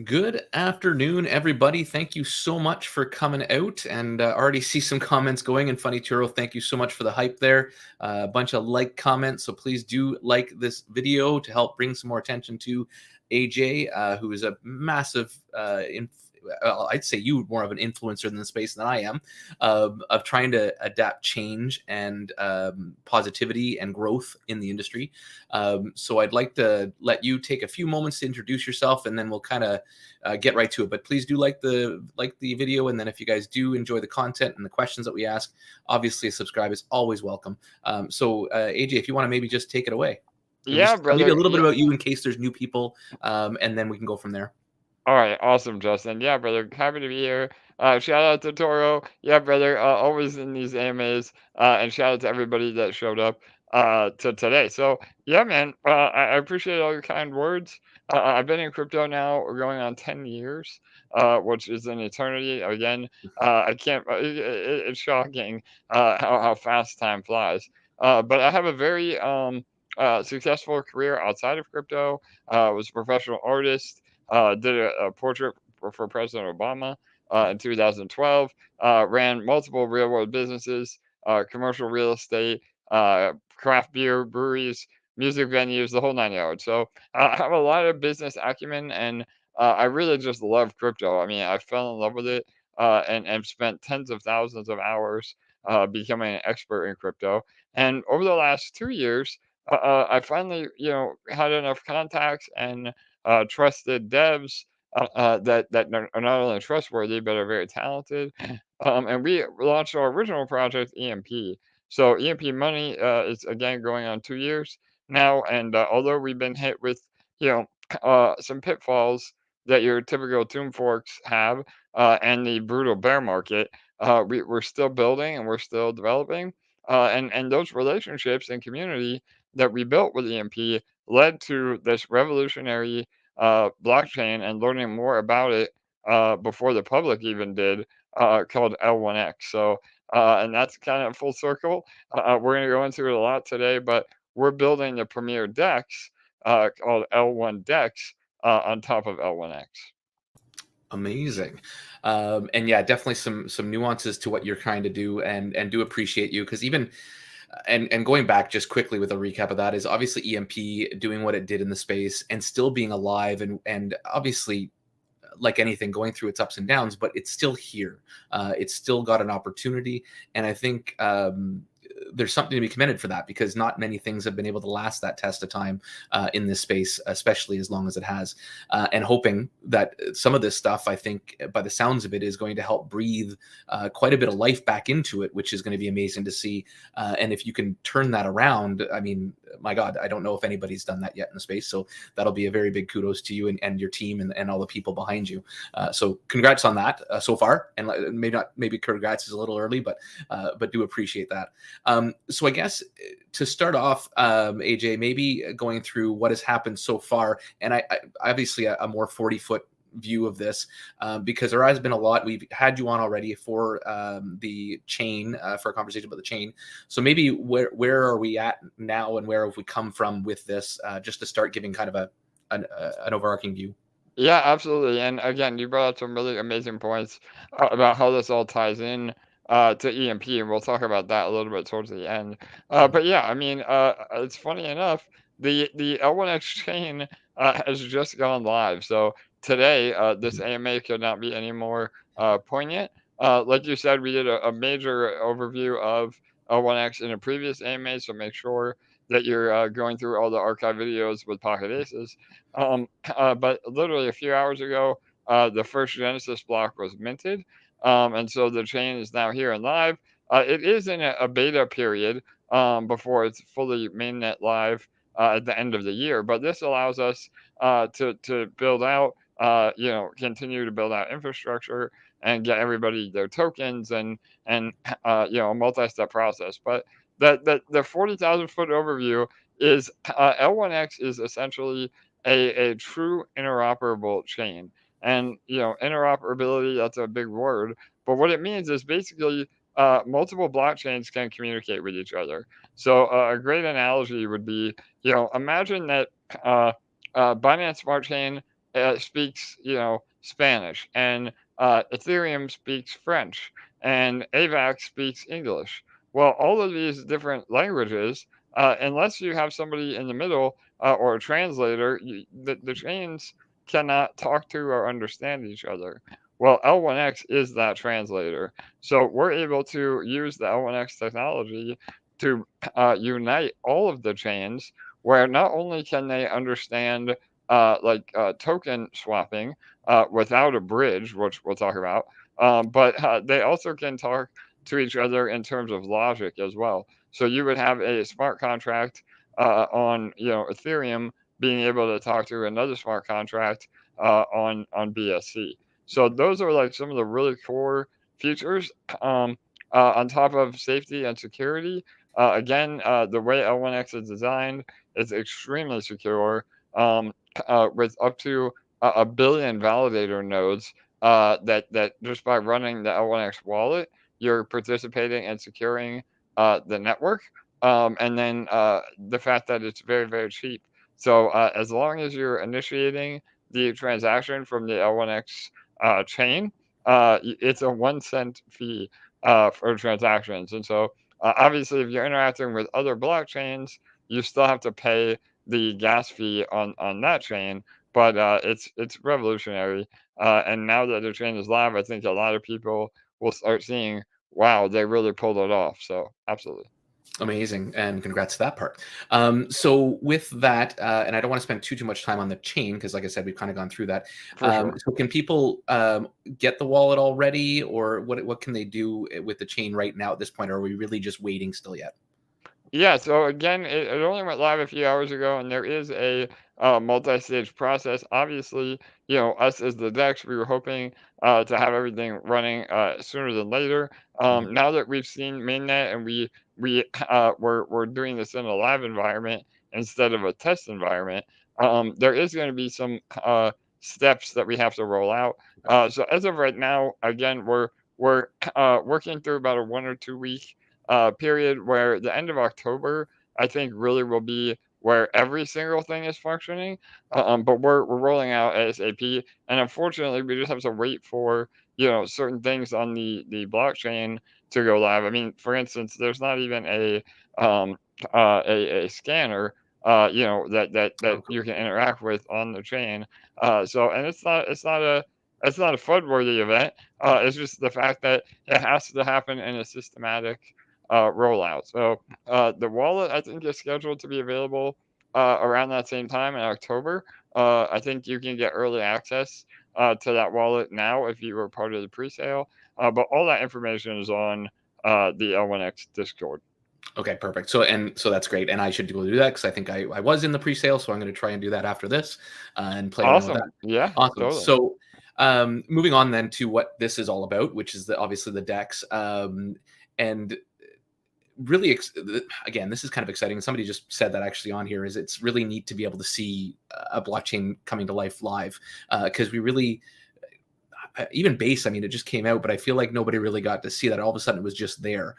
Good afternoon, everybody. Thank you so much for coming out, and already see some comments going. And Funny Turo, thank you so much for the hype there. A bunch of like comments, so please do like this video to help bring some more attention to AJ, who is a massive I'd say you more of an influencer in the space than I am, of trying to adapt change and positivity and growth in the industry. So I'd like to let you take a few moments to introduce yourself, and then we'll kind of get right to it. But please do like the video, and then if you guys do enjoy the content and the questions that we ask, obviously a subscribe is always welcome. So AJ, if you want to maybe just take it away, or Yeah, just maybe a brother. little bit Yeah. about you in case there's new people, and then we can go from there. All right. Awesome, Justin. Yeah, brother. Happy to be here. Shout out to Toro. Yeah, brother. Always in these AMAs. And shout out to everybody that showed up to today. So, yeah, man. I appreciate all your kind words. I've been in crypto now going on 10 years, which is an eternity. Again, I can't, it's shocking how fast time flies. But I have a very successful career outside of crypto. Was a professional artist. Did a portrait for President Obama in 2012. Ran multiple real world businesses, commercial real estate, craft beer breweries, music venues, the whole nine yards. So I have a lot of business acumen, and I really just love crypto. I mean, I fell in love with it and spent tens of thousands of hours becoming an expert in crypto. And over the last 2 years, I finally, had enough contacts and trusted devs that are not only trustworthy but are very talented. And we launched our original project, EMP. So EMP Money is again going on 2 years now, and although we've been hit with you know some pitfalls that your typical tomb forks have, and the brutal bear market, we're still building and we're still developing. And those relationships and community that we built with EMP led to this revolutionary blockchain and learning more about it before the public even did, called L1X. So, and that's kind of full circle. We're going to go into it a lot today, but we're building the premier DEX called L1DEX on top of L1X. Amazing. And yeah, definitely some nuances to what you're trying to do, and do appreciate you, because even and going back just quickly with a recap of that, is obviously EMP doing what it did in the space and still being alive, and obviously, like anything, going through its ups and downs, but it's still here. It's still got an opportunity, and I think there's something to be commended for that, because not many things have been able to last that test of time in this space, especially as long as it has. And hoping that some of this stuff, I think, by the sounds of it, is going to help breathe quite a bit of life back into it, which is going to be amazing to see. And if you can turn that around, I mean, my God, I don't know if anybody's done that yet in the space. So that'll be a very big kudos to you and your team, and all the people behind you. So congrats on that so far. And maybe congrats is a little early, but do appreciate that. So I guess to start off, AJ, maybe going through what has happened so far, and I obviously a more 40-foot view of this, because there has been a lot. We've had you on already for the chain, for a conversation about the chain. So maybe where are we at now, and where have we come from with this, just to start giving kind of an overarching view. Yeah, absolutely. And again, you brought up some really amazing points about how this all ties in to EMP, and we'll talk about that a little bit towards the end. But yeah, I mean, it's funny enough, the L1X chain has just gone live. So today, this AMA could not be any more poignant. Like you said, we did a major overview of L1X in a previous AMA, so make sure that you're going through all the archive videos with Pocket Aces. But literally a few hours ago, the first Genesis block was minted, and so the chain is now here and live. It is in a beta period before it's fully mainnet live at the end of the year. But this allows us to build out, continue to build out infrastructure and get everybody their tokens and a multi-step process. But the 40,000 foot overview is L1X is essentially a true interoperable chain. And interoperability, that's a big word, but what it means is basically multiple blockchains can communicate with each other. So a great analogy would be, imagine that uh, Binance Smart Chain speaks, Spanish, and Ethereum speaks French, and AVAX speaks English. Well, all of these different languages, unless you have somebody in the middle or a translator, the chains cannot talk to or understand each other. Well, L1X is that translator. So we're able to use the L1X technology to unite all of the chains where not only can they understand token swapping without a bridge, which we'll talk about, but they also can talk to each other in terms of logic as well. So you would have a smart contract on Ethereum being able to talk to another smart contract on BSC. So those are like some of the really core features on top of safety and security. Again, the way L1X is designed is extremely secure, with up to a billion validator nodes. That just by running the L1X wallet, you're participating and securing the network. And then the fact that it's very, very cheap. So as long as you're initiating the transaction from the L1X chain, it's a 1 cent fee for transactions. And so obviously, if you're interacting with other blockchains, you still have to pay the gas fee on that chain. But it's revolutionary. And now that the chain is live, I think a lot of people will start seeing, wow, they really pulled it off. So absolutely. Amazing, and congrats to that part. So with that, and I don't want to spend too much time on the chain because, like I said, we've kind of gone through that. For sure. So can people get the wallet already, or what can they do with the chain right now at this point? Or are we really just waiting still yet? Yeah, so again, it only went live a few hours ago, and there is a multi-stage process. Obviously, us as the DEX, we were hoping to have everything running sooner than later. Mhm. Now that we've seen mainnet and we're doing this in a live environment instead of a test environment, there is going to be some steps that we have to roll out. So as of right now, again, we're working through about a 1 or 2 week period where the end of October, I think, really will be where every single thing is functioning. But we're rolling out ASAP, and unfortunately, we just have to wait for certain things on the blockchain to go live. I mean, for instance, there's not even um, a scanner. That Oh, cool. you can interact with on the chain. And it's not a FUD worthy event. It's just the fact that it has to happen in a systematic rollout. So the wallet, I think, is scheduled to be available around that same time in October. I think you can get early access to that wallet now if you were part of the pre-sale. But all that information is on the L1X Discord. Okay, perfect. So that's great, and I should go do that because I think I was in the pre-sale, so I'm going to try and do that after this and play around with that. Awesome. Yeah, Awesome. totally. So moving on then to what this is all about, which is obviously the DEX, and really again, this is kind of exciting. Somebody just said that actually on here is it's really neat to be able to see a blockchain coming to life live because we really even base, I mean, it just came out, but I feel like nobody really got to see that. All of a sudden, it was just there.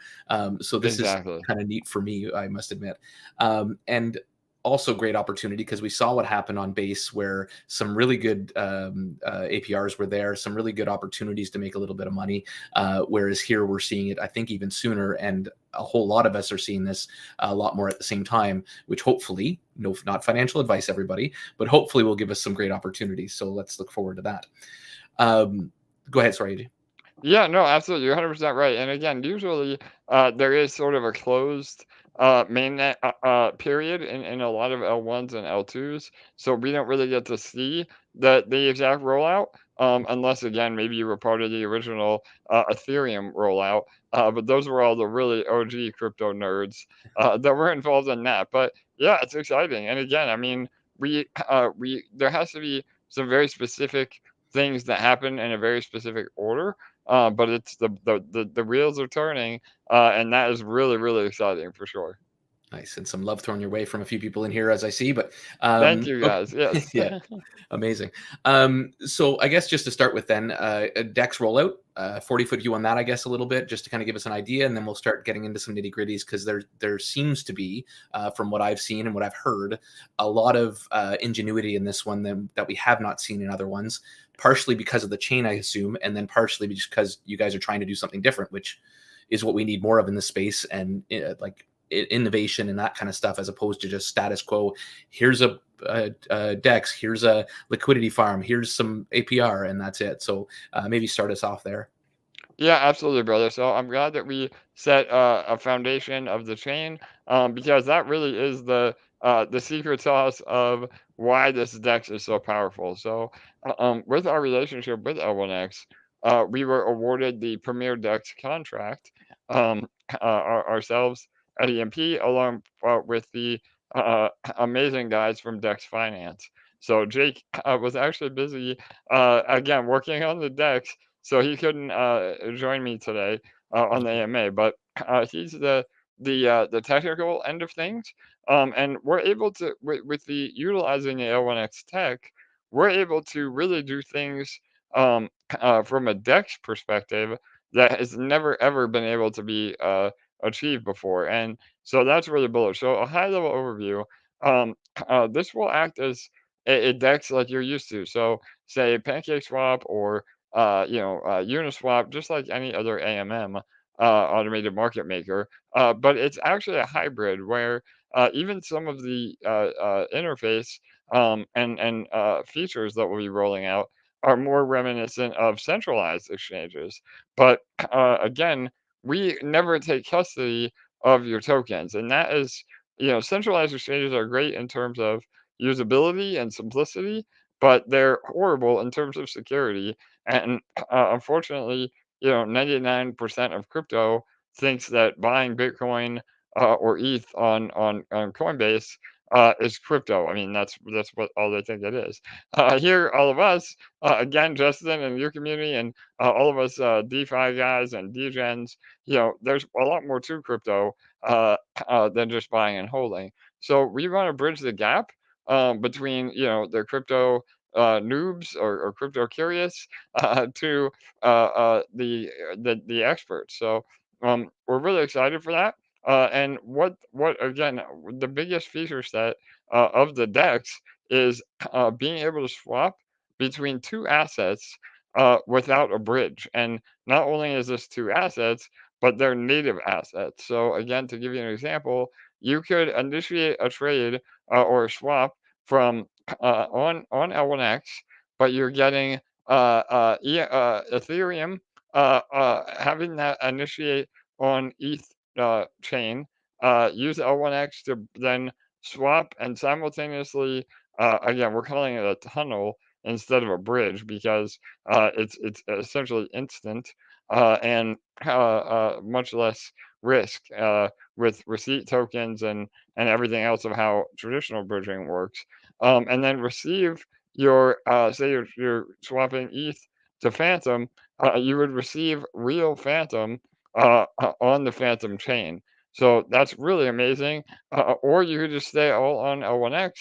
So this is Exactly. kind of neat for me, I must admit. And also great opportunity because we saw what happened on base where some really good APRs were there, some really good opportunities to make a little bit of money. Whereas here we're seeing it, I think, even sooner. And a whole lot of us are seeing this a lot more at the same time, which hopefully, no, not financial advice, everybody, but hopefully will give us some great opportunities. So let's look forward to that. Go ahead. Sorry, AJ. Yeah, no, absolutely. You're 100% right. And again, usually there is sort of a closed mainnet period in a lot of L1s and L2s. So we don't really get to see the exact rollout unless, again, maybe you were part of the original Ethereum rollout. But those were all the really OG crypto nerds that were involved in that. But yeah, it's exciting. And again, I mean, there has to be some very specific things that happen in a very specific order. But it's the wheels are turning, and that is really, really exciting for sure. Nice, and some love thrown your way from a few people in here as I see, but, Thank you ok guys. Yes. yeah, amazing. So I guess just to start with then, a DEX rollout, 40-foot view on that, I guess, a little bit, just to kinda give us an idea, and then we'll start getting into some nitty-gritties because there seems to be, from what I've seen and what I've heard, a lot of, ingenuity in this one that we have not seen in other ones, partially because of the chain, I assume, and then partially just because you guys are trying to do something different, which is what we need more of in this space, and, like, innovation and that kind of stuff, as opposed to just status quo. Here's a DEX, here's a liquidity farm, here's some APR, and that's it. So maybe start us off there. Yeah, absolutely, brother. So I'm glad that we set a foundation of the chain, because that really is the secret sauce of why this DEX is so powerful. So, with our relationship with L1X, we were awarded the Premier DEX contract, ourselves at EMP, along with the amazing guys from DEX Finance. So Jake was actually busy again working on the DEX, so he couldn't join me today on the AMA, but he's the technical end of things, and we're able to with the utilizing the L1X tech, we're able to really do things from a DEX perspective that has never ever been able to be achieved before, and so that's really bullish. So a high level overview. Um, this will act as a DEX like you're used to. So say PancakeSwap or Uniswap, just like any other AMM, automated market maker. But it's actually a hybrid where even some of the interface and features that we'll be rolling out are more reminiscent of centralized exchanges. But again, we never take custody of your tokens, and that is, centralized exchanges are great in terms of usability and simplicity, but they're horrible in terms of security. And unfortunately, 99% of crypto thinks that buying Bitcoin or ETH on Coinbase is crypto. I mean, that's what all they think it is. Here, all of us, again, Justin and your community, and all of us DeFi guys and DGens, there's a lot more to crypto uh, than just buying and holding. So we want to bridge the gap between the crypto noobs or crypto curious to the experts. So we're really excited for that. And what again, the biggest feature set of the DEX is being able to swap between two assets without a bridge. And not only is this two assets, but they're native assets. So again, to give you an example, you could initiate a trade or a swap from on L1X, but you're getting Ethereum having that initiate on ETH chain. Use L1X to then swap and simultaneously. Again, we're calling it a tunnel instead of a bridge because it's essentially instant and much less risk with receipt tokens and everything else of how traditional bridging works. And then receive your say you're swapping ETH to Phantom, you would receive real Phantom on the Phantom chain. So that's really amazing. Or you could just stay all on L1X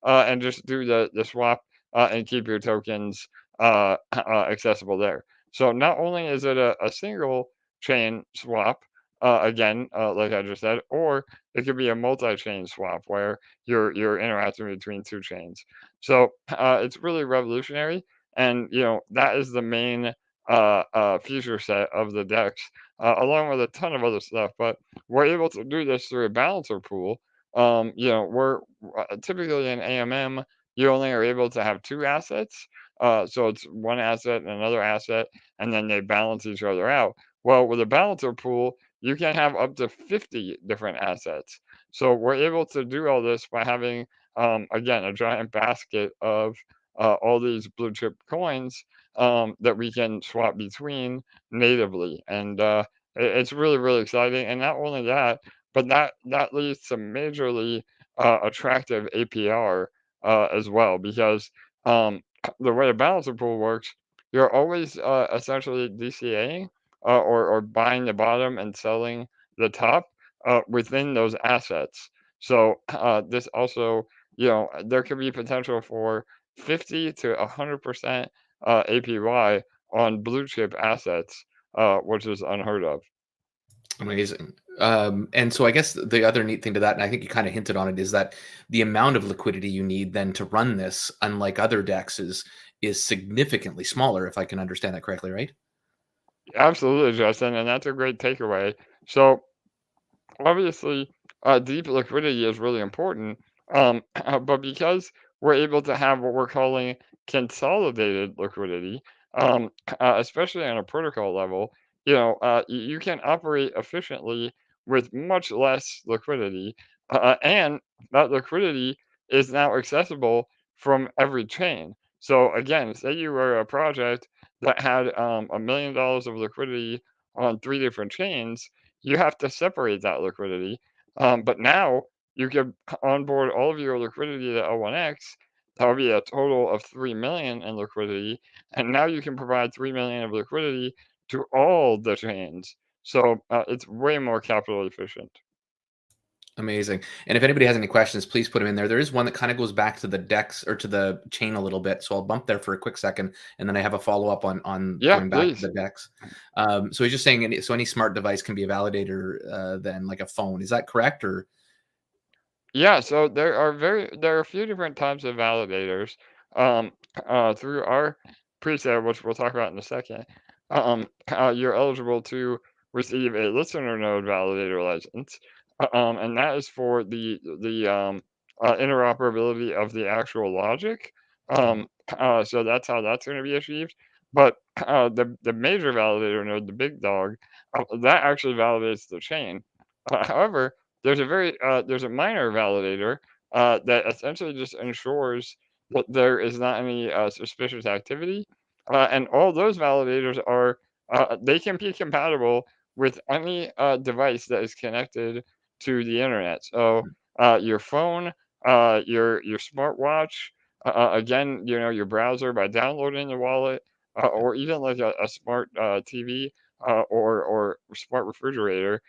and just do the swap and keep your tokens accessible there. So not only is it a single chain swap, again, like I just said, or it could be a multi-chain swap where you're interacting between two chains. So it's really revolutionary, and that is the main feature set of the DEX, along with a ton of other stuff. But we're able to do this through a balancer pool. We're typically in AMM, you only are able to have two assets. So it's one asset and another asset, and then they balance each other out. Well, with a balancer pool, you can have up to 50 different assets. So we're able to do all this by having, again, a giant basket of all these blue chip coins that we can swap between natively. And it's really, really exciting. And not only that, but that leads to majorly attractive APR as well, because um, the way a balancer pool works, you're always essentially DCAing or buying the bottom and selling the top within those assets. So this also, there could be potential for 50 to 100% APY on blue chip assets, which is unheard of. Amazing. And so I guess the other neat thing to that, and I think you kind of hinted on it, is that the amount of liquidity you need then to run this, unlike other DEXs, is significantly smaller, if I can understand that correctly, right? Absolutely, Justin, and that's a great takeaway. So obviously, deep liquidity is really important, but because we're able to have what we're calling consolidated liquidity, um, especially on a protocol level, you can operate efficiently with much less liquidity, and that liquidity is now accessible from every chain. So again, say you were a project that had $1 million of liquidity on three different chains, you have to separate that liquidity. But now you can onboard all of your liquidity to L1X. That would be a total of 3 million in liquidity. And now you can provide 3 million of liquidity to all the chains. So it's way more capital efficient. Amazing. And if anybody has any questions, please put them in there. There is one that kind of goes back to the DEX or to the chain a little bit. So I'll bump there for a quick second, and then I have a follow up on Yeah, going back to please. the DEX. So he's just saying any smart device can be a validator then like a phone. Is that correct? Or Yeah, so there are a few different types of validators. Um, through our preset, which we'll talk about in a second, you're eligible to receive a listener node validator license, and that is for the interoperability of the actual logic. So that's how that's going to be achieved. But the major validator node, the big dog, that actually validates the chain. However, there's a minor validator that essentially just ensures that there is not any suspicious activity, and all those validators are they can be compatible with any device that is connected to the internet. So your phone, your smartwatch, again, your browser by downloading the wallet, or even like a smart TV or smart refrigerator,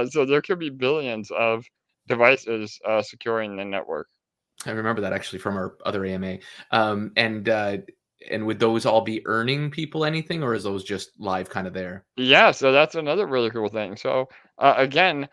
so there could be billions of devices securing the network. I remember that actually from our other AMA. Um, and uh, and would those all be earning people anything, or is those just live kind of there? Yeah, so that's another really cool thing. So again,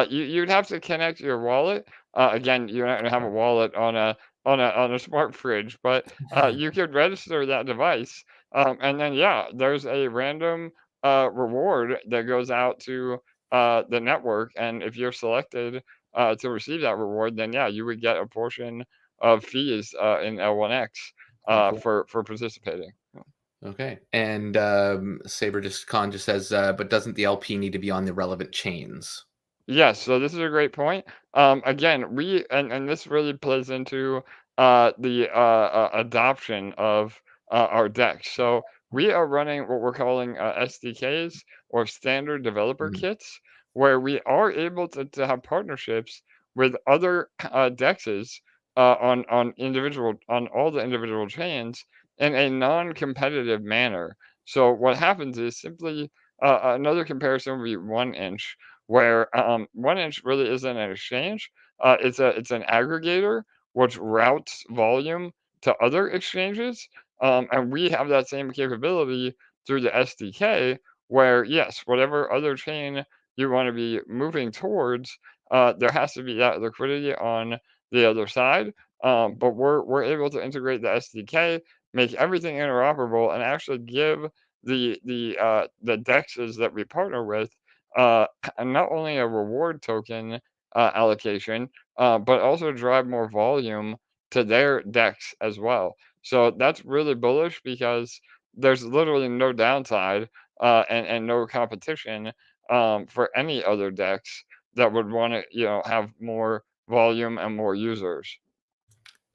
you'd have to connect your wallet. Again, you're not gonna have a wallet on a smart fridge, but you could register that device, and then yeah, there's a random reward that goes out to the network, and if you're selected to receive that reward, then yeah, you would get a portion of fees in L1X Oh, cool. for participating. Okay. And Saber just Khan just says, but doesn't the LP need to be on the relevant chains? Yes, so this is a great point. Again, and this really plays into the adoption of our decks. So we are running what we're calling SDKs or standard developer Mhm. kits, where we are able to have partnerships with other dexes on all the individual chains in a non-competitive manner. So what happens is simply another comparison would be 1inch where 1inch really isn't an exchange. It's an aggregator which routes volume to other exchanges, and we have that same capability through the SDK. Where yes, whatever other chain you want to be moving towards, there has to be that liquidity on the other side. But we're able to integrate the SDK, make everything interoperable, and actually give the dexes that we partner with uh, and not only a reward token allocation, but also drive more volume to their decks as well. So that's really bullish because there's literally no downside and no competition for any other decks that would want to, have more volume and more users.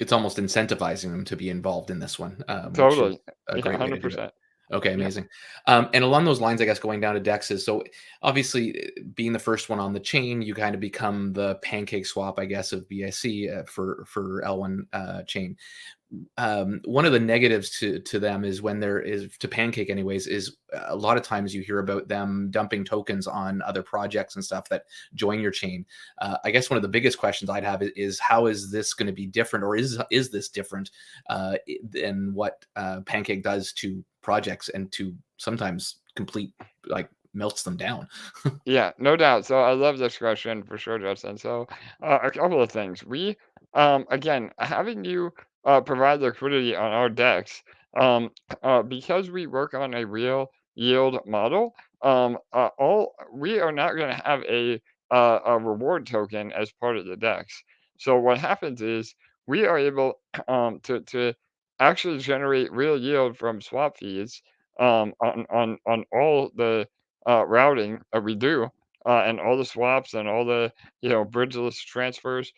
It's almost incentivizing them to be involved in this one, which is Totally. a Yeah, great way to do it. 100%. Okay, Yeah. amazing. And along those lines, I guess going down to dexes. So obviously, being the first one on the chain, you kind of become the pancake swap, I guess, of BIC for L1 chain. one of the negatives to them is when there is to Pancake anyways is a lot of times you hear about them dumping tokens on other projects and stuff that join your chain. I guess one of the biggest questions I'd have is how is this going to be different, or is this different than what Pancake does to projects and to sometimes complete like melts them down. Yeah, no doubt. So I love this question for sure, Justin. So a couple of things. Again, having you provide liquidity on our DEX, because we work on a real yield model, all we are not going to have a reward token as part of the DEX. So what happens is we are able to actually generate real yield from swap fees on all the routing we do, and all the swaps and all the bridgeless transfers,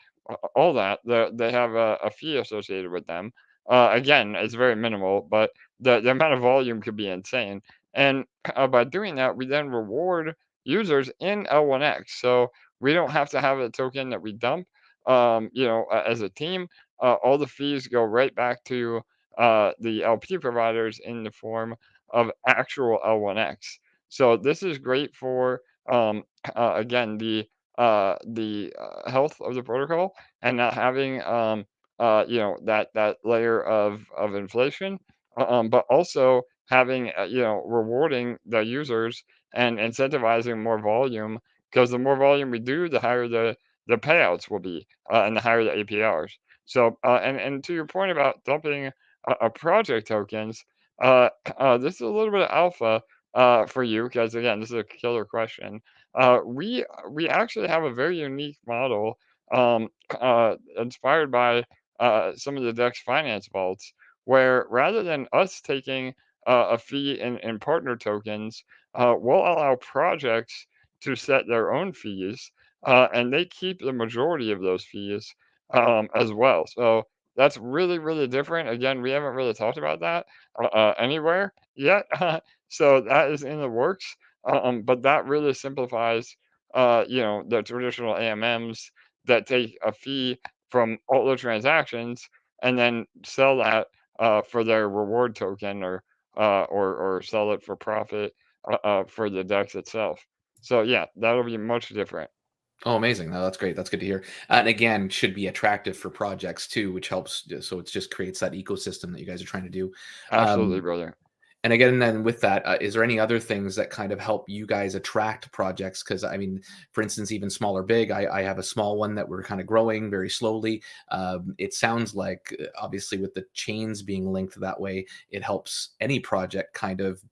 all that they have a fee associated with them. Again, it's very minimal, but the amount of volume could be insane. And by doing that, we then reward users in L1X. So we don't have to have a token that we dump. As a team, all the fees go right back to the LP providers in the form of actual L1X. So this is great for again the health of the protocol and not having that layer of inflation, but also having rewarding the users and incentivizing more volume, because the more volume we do, the higher the payouts will be, and the higher the APRs. So and to your point about dumping project tokens, this is a little bit of alpha for you, because again, this is a killer question. We actually have a very unique model, inspired by some of the DEX finance vaults, where rather than us taking a fee in partner tokens, we'll allow projects to set their own fees, and they keep the majority of those fees as well. So that's really, really different. Again, we haven't really talked about that anywhere yet. So that is in the works, but that really simplifies, the traditional AMMs that take a fee from all the transactions and then sell that for their reward token, or sell it for profit for the DEX itself. So yeah, that'll be much different. Oh, amazing. No, that's great. That's good to hear. And again, should be attractive for projects too, which helps. So it just creates that ecosystem that you guys are trying to do. Absolutely, Um, brother. and again, then with that, is there any other things that kind of help you guys attract projects? Because I mean, for instance, even small or big, I have a small one that we're kind of growing very slowly. It sounds like obviously with the chains being linked that way, it helps any project kind of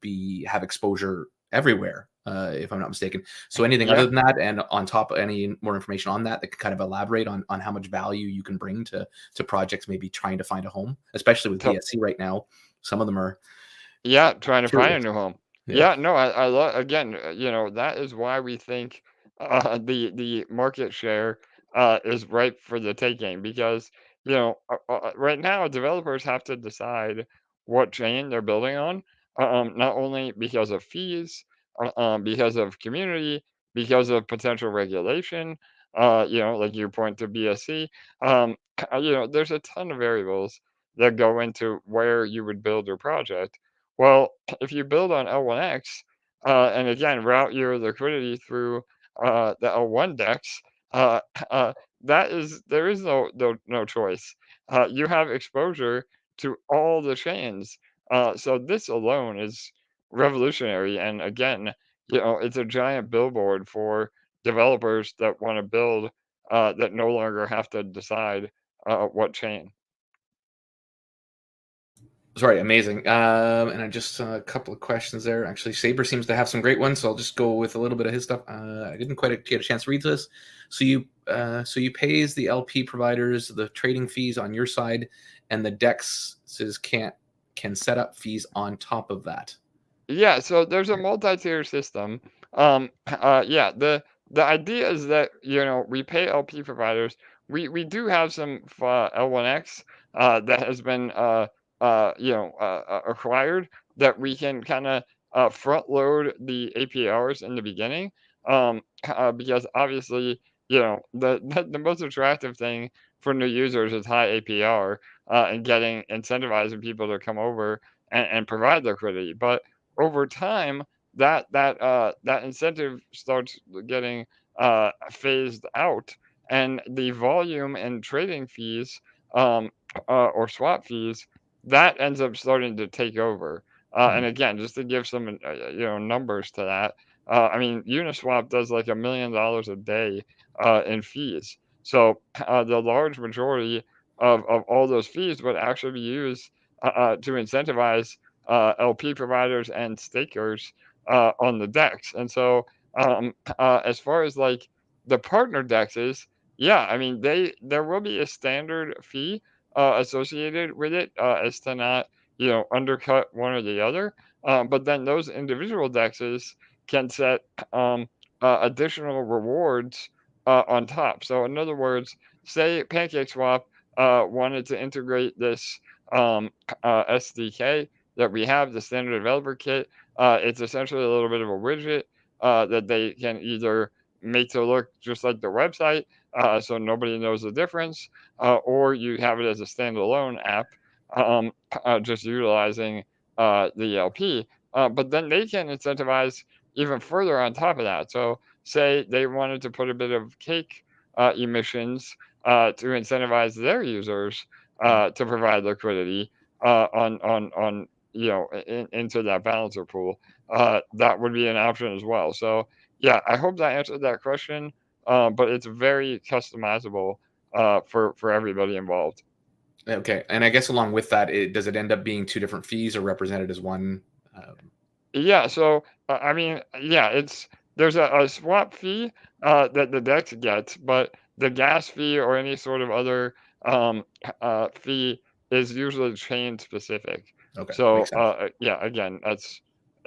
have exposure everywhere. If I'm not mistaken. So anything other Yeah. than that, and on top, any more information on that that could kind of elaborate on how much value you can bring to projects maybe trying to find a home, especially with To BSC right now. Some of them are Yeah, trying to find a curious. new home. Yeah. Yeah, no, I love, again, that is why we think the market share is ripe for the taking, because right now developers have to decide what chain they're building on, not only because of fees, because of community, because of potential regulation, like you point to BSC. Um, there's a ton of variables that go into where you would build your project. Well, if you build on L1X, and again route your liquidity through the L1DEX, uh, uh, there is no choice. You have exposure to all the chains, so this alone is revolutionary. And again, it's a giant billboard for developers that want to build, that no longer have to decide what chain. Sorry, amazing. And I just a couple of questions there. Actually, Saber seems to have some great ones, so I'll just go with a little bit of his stuff. I didn't quite get a chance to read this. So you pays the LP providers the trading fees on your side, and the DEX says can set up fees on top of that. Yeah, so there's a multi-tier system. Yeah, the idea is that we pay LP providers. We do have some L1X that has been acquired, that we can kind of front load the APRs in the beginning, because obviously the most attractive thing for new users is high APR. and incentivizing people to come over and provide liquidity. But over time, that incentive starts getting phased out, and the volume and trading fees, um, or swap fees, that ends up starting to take over. And Mhm. again, just to give some numbers to that, I mean, Uniswap does like $1 million a day in fees. So the large majority of all those fees would actually be used to incentivize LP providers and stakers on the DEX. And so, as far as like the partner DEXs, yeah, I mean, there will be a standard fee associated with it, as to not undercut one or the other. But then those individual DEXs can set um, additional rewards on top. So in other words, say PancakeSwap wanted to integrate this SDK that we have, the standard developer kit. It's essentially a little bit of a widget that they can either make to look just like the website, so nobody knows the difference, or you have it as a standalone app, um, just utilizing the LP. But then they can incentivize even further on top of that. So, say they wanted to put a bit of cake emissions to incentivize their users to provide liquidity on into that balancer pool. That would be an option as well. So yeah, I hope that answered that question. But it's very customizable for everybody involved. Okay, and I guess along with that, does it end up being two different fees or represented as one? Um, Yeah, so I mean, yeah, there's a swap fee that the DEX gets, but the gas fee or any sort of other fee is usually chain specific. okay, So makes sense. yeah, again, that's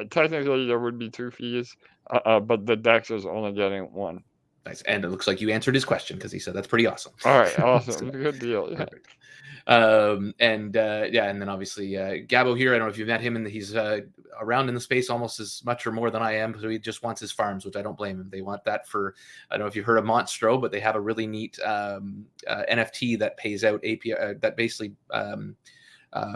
technically there would be two fees, but the DEX is only getting one. Nice, and it looks like you answered his question because he said that's pretty awesome. All right, So, awesome, good deal. Yeah. perfect. And yeah, and then obviously Gabo here. I don't know if you've met him, and he's around in the space almost as much or more than I am. So he just wants his farms, which I don't blame him. They want that for, I don't know if you've heard of Monstro, but they have a really neat NFT that pays out API that basically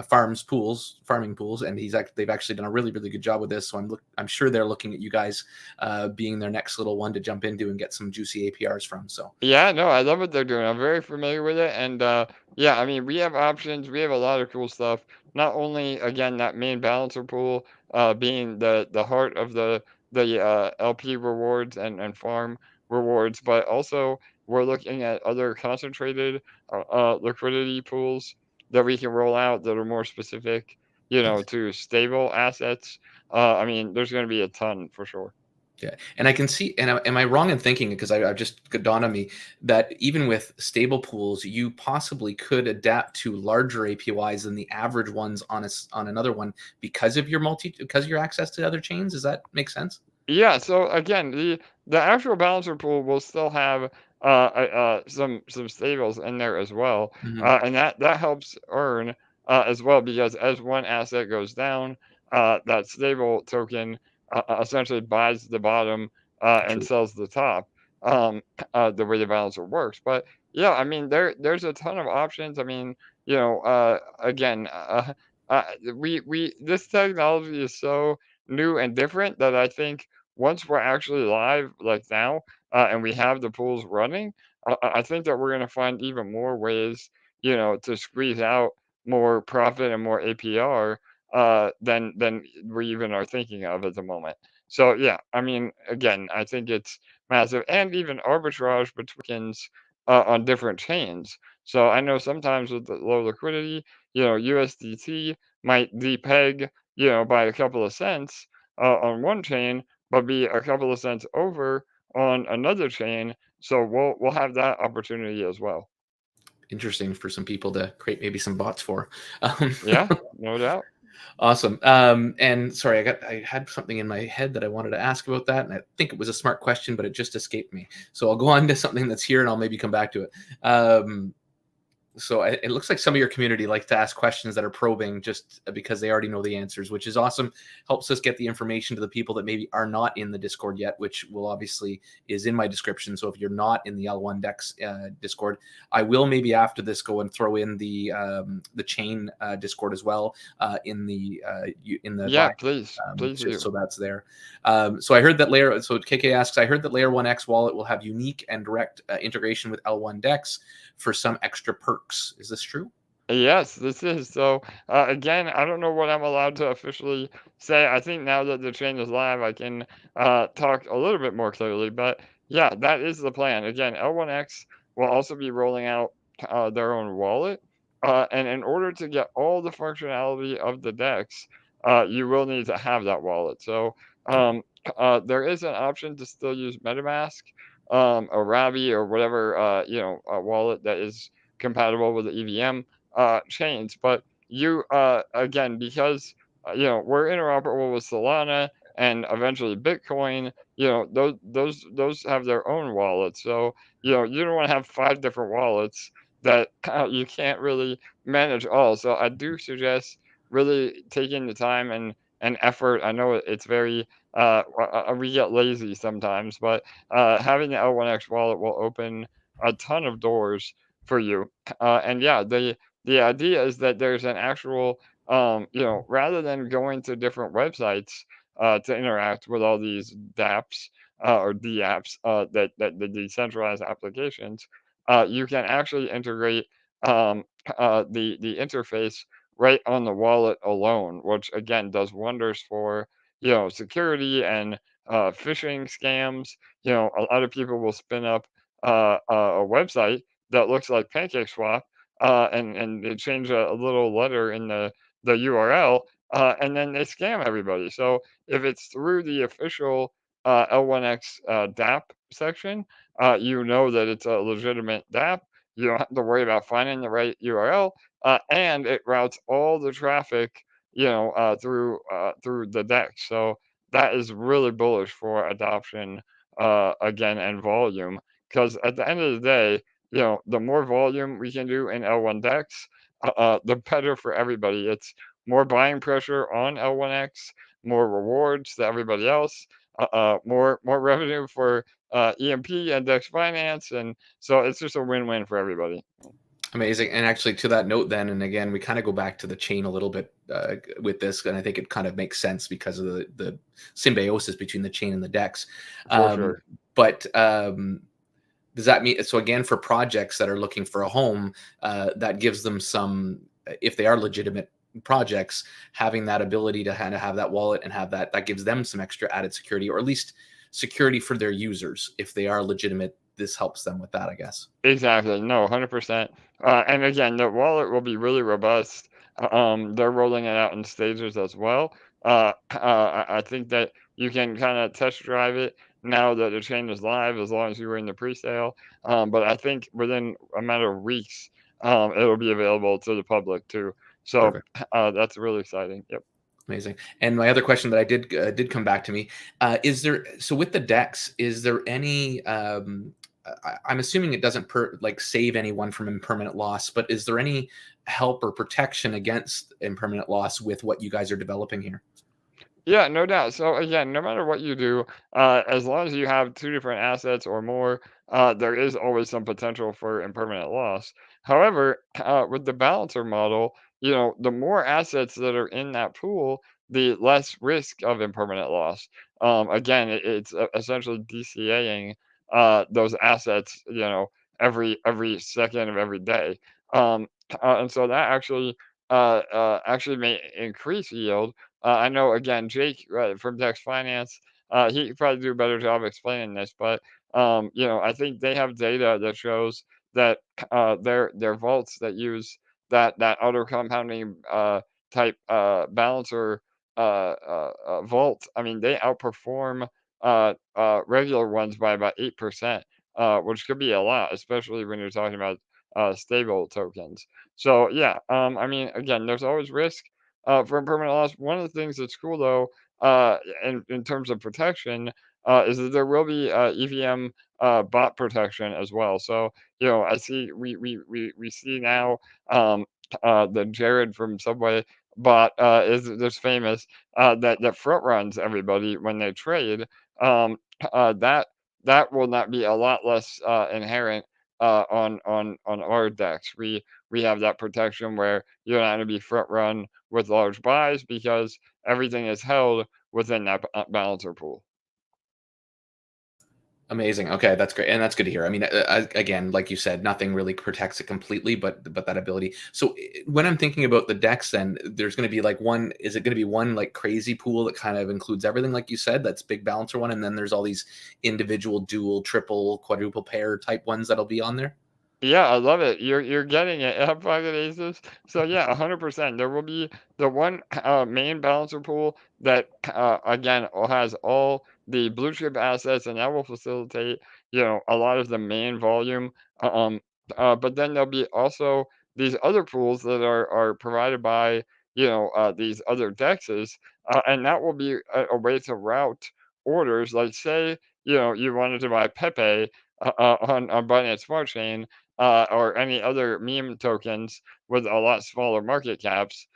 farming pools, and they've actually done a really really good job with this. So I'm sure they're looking at you guys being their next little one to jump into and get some juicy APRs from. So Yeah, no, I love what they're doing. I'm very familiar with it, and yeah, I mean, we have options. We have a lot of cool stuff. Not only again that main balancer pool being the heart of the LP rewards and farm rewards, but also we're looking at other concentrated liquidity pools that we can roll out that are more specific, nice. to stable assets. I mean, there's going to be a ton for sure. Yeah, and I can see. And am I wrong in thinking, because I've just dawned on me that even with stable pools, you possibly could adapt to larger APYs than the average ones on another one because of your access to other chains. Does that make sense? Yeah, so again, the actual balancer pool will still have some stables in there as well, Hmm. and that helps earn as well because as one asset goes down, that stable token essentially buys the bottom and True. sells the top. Um, the way the balancer works, but yeah, I mean there's a ton of options. I mean, again, uh, we this technology is so new and different that I think once we're actually live like now, and we have the pools running, I think that we're going to find even more ways, to squeeze out more profit and more APR than we even are thinking of at the moment. So yeah, I mean, again, I think it's massive, and even arbitrage between on different chains. So I know sometimes with the low liquidity, USDT might depeg, by a couple of cents on one chain, but be a couple of cents over on another chain. So we'll have that opportunity as well. Interesting for some people to create maybe some bots for. Um, Yeah, no doubt. Awesome. And sorry, I had something in my head that I wanted to ask about that, and I think it was a smart question, but it just escaped me. So I'll go on to something that's here, and I'll maybe come back to it. Um, So it looks like some of your community like to ask questions that are probing just because they already know the answers, which is awesome. Helps us get the information to the people that maybe are not in the Discord yet, which will obviously is in my description. So if you're not in the L1DEX Discord, I will maybe after this go and throw in the chain Discord as well in the Yeah, bio. please Just do. so that's there. So I heard that layer. So KK asks, I heard that Layer 1X wallet will have unique and direct integration with L1DEX for some extra perks. Is this true? Yes, this is. So, again, I don't know what I'm allowed to officially say. I think now that the chain is live, I can talk a little bit more clearly. But yeah, that is the plan. Again, L1X will also be rolling out their own wallet. And in order to get all the functionality of the DEX, you will need to have that wallet. So, there is an option to still use MetaMask, or Ravi, or whatever, wallet that is compatible with the EVM chains. But you again, because we're interoperable with Solana and eventually Bitcoin. Those have their own wallets. So you don't want to have five different wallets that you can't really manage all. So I do suggest really taking the time and effort. I know it's very we get lazy sometimes, but having the L1X wallet will open a ton of doors for you. And yeah, the idea is that there's an actual, rather than going to different websites to interact with all these dApps or DApps, that the decentralized applications, you can actually integrate the interface right on the wallet alone, which again does wonders for security and phishing scams. A lot of people will spin up a website that looks like PancakeSwap, and they change a little letter in the URL, and then they scam everybody. So if it's through the official L1X DApp section, you know that it's a legitimate DApp. You don't have to worry about finding the right URL, and it routes all the traffic, through the deck. So that is really bullish for adoption, again, and volume. Because at the end of the day, the more volume we can do in L1DEX, the better for everybody. It's more buying pressure on L1X, more rewards to everybody else, more revenue for EMP and DEX Finance, and so it's just a win-win for everybody. Amazing. And actually, to that note, then, and again, we kind of go back to the chain a little bit with this, and I think it kind of makes sense because of the symbiosis between the chain and the DEX. For Um, sure. but does that mean so? Again, for projects that are looking for a home, that gives them some, if they are legitimate projects, having that ability to kind of have that wallet and have that gives them some extra added security, or at least security for their users. If they are legitimate, this helps them with that, I guess. Exactly. No, 100%. And again, the wallet will be really robust. They're rolling it out in stages as well. I think that you can kind of test drive it now that the chain is live, as long as you were in the pre-sale. But I think within a matter of weeks, it'll be available to the public too. So Perfect. that's really exciting. Yep. Amazing. And my other question that I did come back to me is there. So with the decks, is there any? I'm assuming it doesn't like save anyone from impermanent loss, but is there any help or protection against impermanent loss with what you guys are developing here? Yeah, no doubt. So again, no matter what you do, as long as you have two different assets or more, there is always some potential for impermanent loss. However, with the balancer model, the more assets that are in that pool, the less risk of impermanent loss. Again, it's essentially DCAing those assets, every second of every day. Um, and so that actually may increase yield. I know again, Jake from Dex Finance, he could probably do a better job explaining this, but I think they have data that shows that their vaults that use that auto compounding type balancer vault. I mean, they outperform regular ones by about 8%, which could be a lot, especially when you're talking about stable tokens. So yeah, I mean, again, there's always risk for impermanent loss. One of the things that's cool though, in terms of protection, is that there will be EVM bot protection as well. So I see we see now um, the Jared from Subway bot is this famous that front runs everybody when they trade. Um, that will not be a lot less inherent on our decks. We have that protection where you're not going to be front run with large buys because everything is held within that balancer pool. Amazing. Okay, that's great, and that's good to hear. I mean, again, like you said, nothing really protects it completely, but that ability. So when I'm thinking about the decks, then there's going to be like one. Is it going to be one like crazy pool that kind of includes everything, like you said? That's big balancer one, and then there's all these individual, dual, triple, quadruple pair type ones that'll be on there. Yeah, I love it. You're getting it. Up pocket aces. So yeah, 100%. There will be the one main balancer pool that again has all the blue chip assets, and that will facilitate a lot of the main volume. Um, but then there'll be also these other pools that are provided by these other dexes, and that will be a way to route orders. Like say you wanted to buy Pepe on Binance Smart Chain or any other meme tokens with a lot smaller market caps,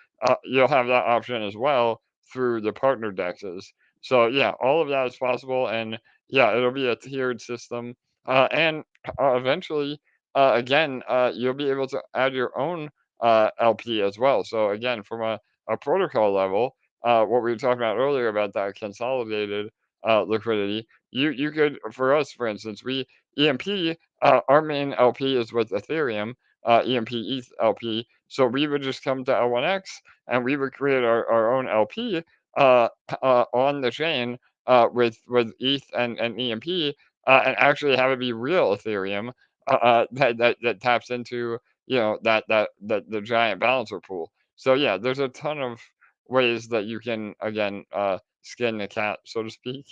you'll have that option as well through the partner dexes. So yeah, all of that is possible, and yeah, it'll be a tiered system, and eventually, again, you'll be able to add your own LP as well. So again, from a protocol level, what we were talking about earlier about that consolidated liquidity, you could, for us, for instance, we EMP our main LP is with Ethereum, EMP ETH LP. So we would just come to L1X and we would create our own LP on the chain with ETH and EMP and actually have it be real Ethereum that taps into that the giant balancer pool. So yeah, there's a ton of ways that you can again skin the cat, so to speak.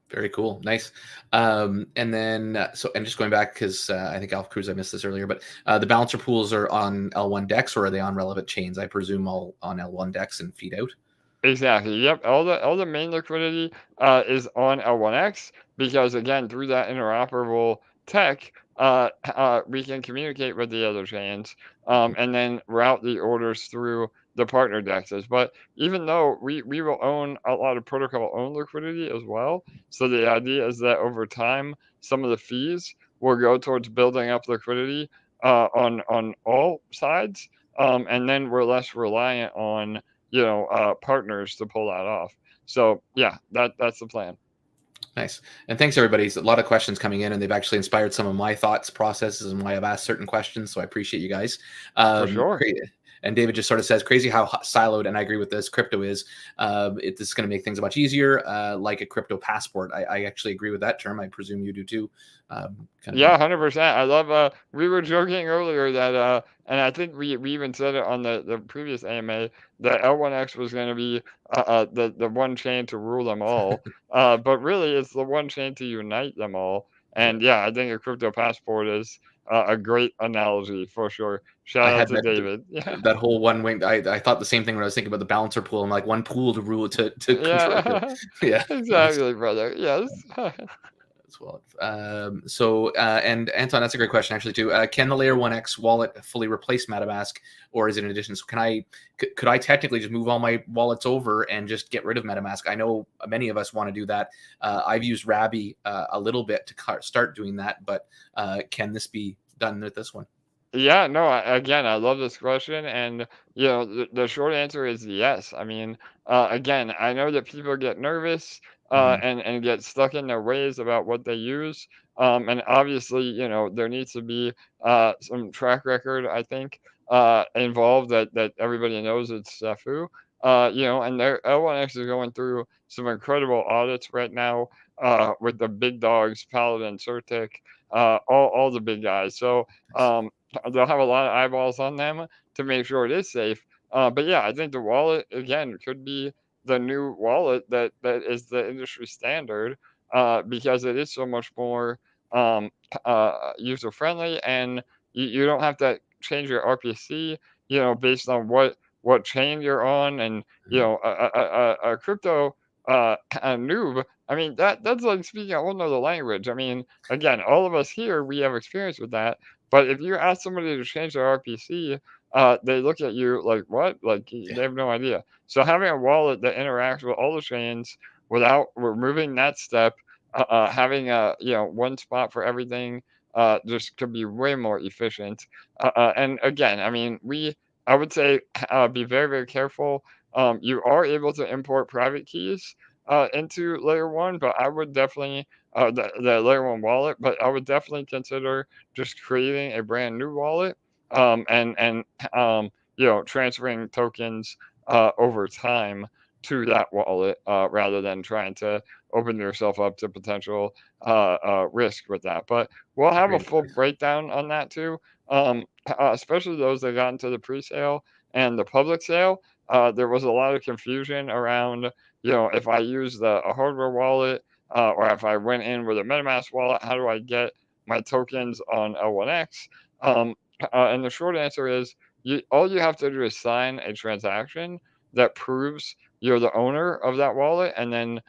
Very cool. Nice. And then, and just going back because I think Alpha Cruz, I missed this earlier, but the balancer pools are on L1DEX or are they on relevant chains? I presume all on L1DEX and feed out. Exactly. Yep. All the main liquidity is on L1X because again, through that interoperable tech, we can communicate with the other chains and then route the orders through the partner dexes. But even though we will own a lot of protocol owned liquidity as well, so the idea is that over time, some of the fees will go towards building up liquidity on all sides, and then we're less reliant on partners to pull that off. So yeah, that's the plan Nice. And thanks, everybody. It's a lot of questions coming in, and they've actually inspired some of my thoughts, processes, and why I've asked certain questions. So I appreciate you guys. for sure. Great. And David just sort of says, crazy how siloed, and I agree with this, crypto is. It's going to make things much easier, like a crypto passport. I actually agree with that term. I presume you do too. Kind Yeah, of 100%. I love we were joking earlier that and I think we even said it on the previous AMA that L1X was going to be the one chain to rule them all. But really it's the one chain to unite them all. yeah. And yeah, I think a crypto passport is a great analogy for sure. I Shout out had to David. Yeah. that whole one wing. I thought the same thing when I was thinking about the balancer pool. I'm like one pool to rule to control. Yeah. Yeah, nice. Exactly, brother. Yes. As well. And Anton, that's a great question actually too. Can the Layer 1X wallet fully replace MetaMask, or is it an addition? So could I technically just move all my wallets over and just get rid of MetaMask? I know many of us want to do that. I've used Rabby a little bit to start doing that, but can this be done with this one? Yeah, no, again, I love this question. And, the short answer is yes. I mean, again, I know that people get nervous Mhm. and get stuck in their ways about what they use. And obviously, there needs to be some track record, I think, involved that everybody knows it's Safu. And their L1X is going through some incredible audits right now with the big dogs, Paladin, Certic, all the big guys. So, Nice. um, they'll have a lot of eyeballs on them to make sure it is safe. But yeah, I think the wallet again could be the new wallet that is the industry standard because it is so much more um, user friendly, and you don't have to change your RPC, based on what chain you're on, and Mhm. a crypto a noob, I mean, that's like speaking a whole nother language. I mean, again, all of us here, we have experience with that. But if you ask somebody to change their RPC, they look at you like, what? Like, Yeah. they have no idea. So having a wallet that interacts with all the chains without removing that step, having a, one spot for everything, just could be way more efficient. And again, I mean, I would say, be very, very careful. You are able to import private keys into layer one, but I would definitely the layer one wallet, but I would definitely consider just creating a brand new wallet, and transferring tokens over time to that wallet, rather than trying to open yourself up to potential risk with that. But we'll have a Great full advice. breakdown on that too, especially those that got into the pre-sale and the public sale. There was a lot of confusion around, if I use a hardware wallet, or if I went in with a MetaMask wallet, how do I get my tokens on L1X? Um, and the short answer is, all you have to do is sign a transaction that proves you're the owner of that wallet, and then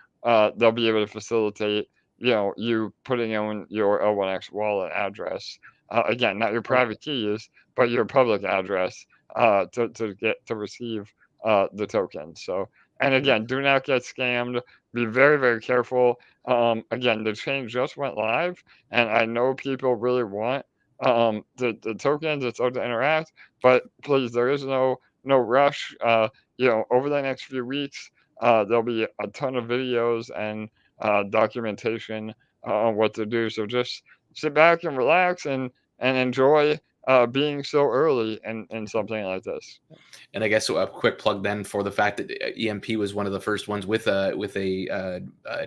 they'll be able to facilitate, you putting in your L1X wallet address. Again, not your Okay. private keys, but your public address, to receive the token. So, and Yeah. again, do not get scammed. Be very, very careful. Again, the chain just went live, and I know people really want the tokens. It's out to interact, but please, there is no rush. Over the next few weeks, there'll be a ton of videos and documentation on what to do. So just sit back and relax and enjoy being so early in something like this. And I guess a quick plug then for the fact that EMP was one of the first ones with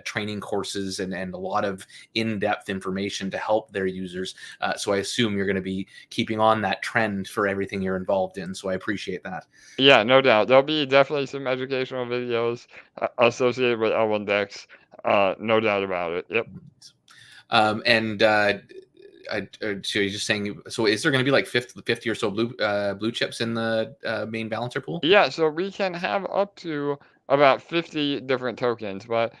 training courses and a lot of in-depth information to help their users. So I assume you're going to be keeping on that trend for everything you're involved in. So I appreciate that. Yeah, no doubt. There'll be definitely some educational videos associated with L1DEX. No doubt about it. Yep. And so you're just saying, so is there going to be like 50 or so blue chips in the main balancer pool? Yeah, so we can have up to about 50 different tokens, but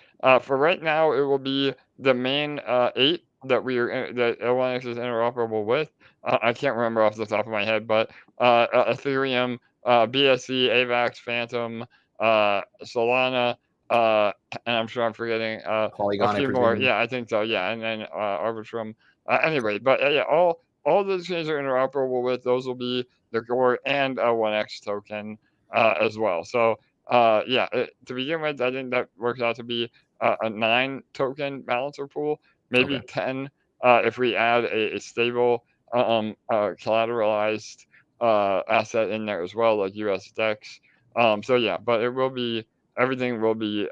for right now, it will be the main eight that L1X is interoperable with. I can't remember off the top of my head, but Ethereum, BSC, AVAX, Phantom, Solana, uh, and I'm sure I'm forgetting a Polygon, I few more. presume. Yeah, I think so. Yeah, and then Arbitrum. Anyway, but yeah, all the chains are interoperable with. Those will be the core and a 1x token as well. So yeah, to begin with, I think that works out to be a 9 token balancer pool, maybe Okay. 10 if we add a stable collateralized asset in there as well, like USDEX. So yeah, but it will be everything will be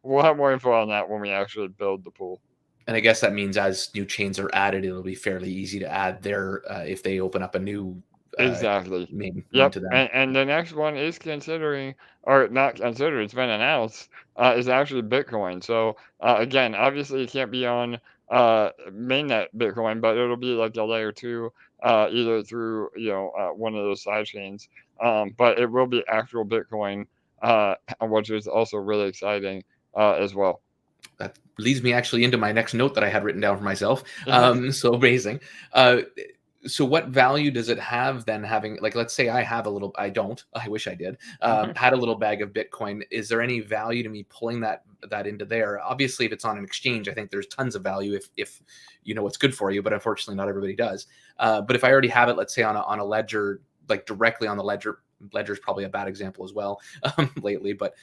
we'll have more info on that when we actually build the pool. And I guess that means as new chains are added, it'll be fairly easy to add their if they open up a new uh, Exactly. main one Yep, to them. and the next one is considering or not considered, it's been announced, is actually Bitcoin. So, again, obviously, it can't be on, mainnet Bitcoin, but it'll be like a layer 2, either through, one of those side chains, but it will be actual Bitcoin, which is also really exciting, as well. That leads me actually into my next note that I had written down for myself. So amazing. Uh, so what value does it have then having, like, let's say I have a little, I don't, I wish I did, had a little bag of Bitcoin. Is there any value to me pulling that into there? Obviously, if it's on an exchange, I think there's tons of value if you know what's good for you, but unfortunately not everybody does. But if I already have it, let's say on a ledger, like directly on the ledger is probably a bad example as well lately, but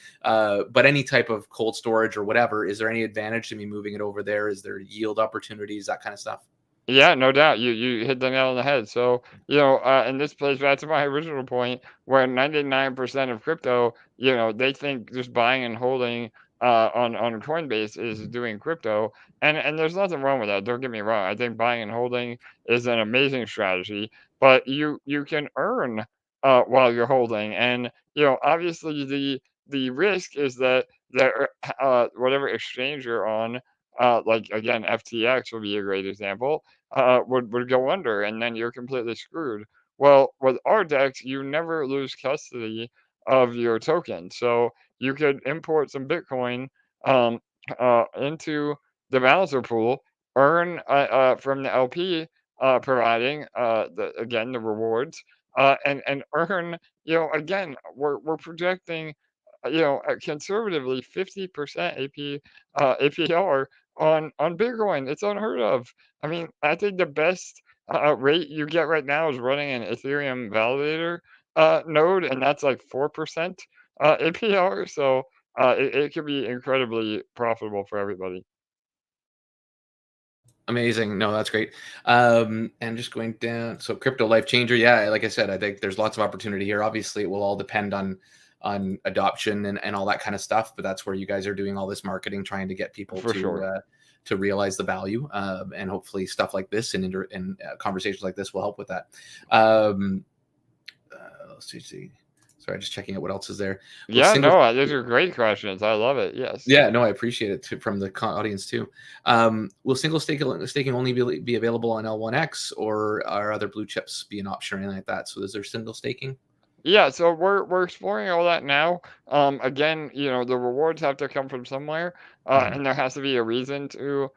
any type of cold storage or whatever, is there any advantage to me moving it over there? Is there yield opportunities, that kind of stuff? Yeah, no doubt. You hit the nail on the head. So, and this plays back to my original point where 99% of crypto, they think just buying and holding on Coinbase is doing crypto. And there's nothing wrong with that. Don't get me wrong. I think buying and holding is an amazing strategy, but you can earn while you're holding. And, obviously the risk is that whatever exchange you're on, like again, FTX would be a great example, would go under, and then you're completely screwed. Well, with our decks, you never lose custody of your token. So you could import some Bitcoin um, into the balancer pool, earn from the LP, providing again the rewards, and earn, again, we're projecting, conservatively 50% APR on Bitcoin. It's unheard of. I mean, I think the best rate you get right now is running an Ethereum validator node, and that's like 4% APR. So it can be incredibly profitable for everybody. Amazing. No, that's great. And just going down, so crypto life changer. Yeah, like I said, I think there's lots of opportunity here. Obviously, it will all depend on adoption and all that kind of stuff. But that's where you guys are doing all this marketing, trying to get people For sure. to realize the value, and hopefully stuff like this and conversations like this will help with that. Um, let's see. Sorry, just checking out what else is there. Will Yeah, single no, those are great questions. I love it. Yes. Yeah, no, I appreciate it too, from the audience too. Will single staking only be available on L1X, or are other blue chips be an option or anything like that? So is there single staking? Yeah, so we're exploring all that now. Again, the rewards have to come from somewhere, Mhm. and there has to be a reason to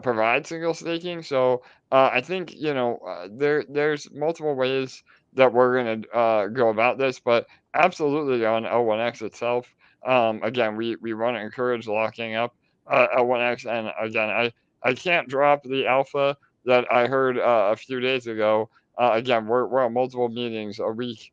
provide single staking. So I think there's multiple ways that we're gonna go about this, but absolutely on L1X itself. Again, we want to encourage locking up L1X, and again, I can't drop the alpha that I heard a few days ago. Again, we're on multiple meetings a week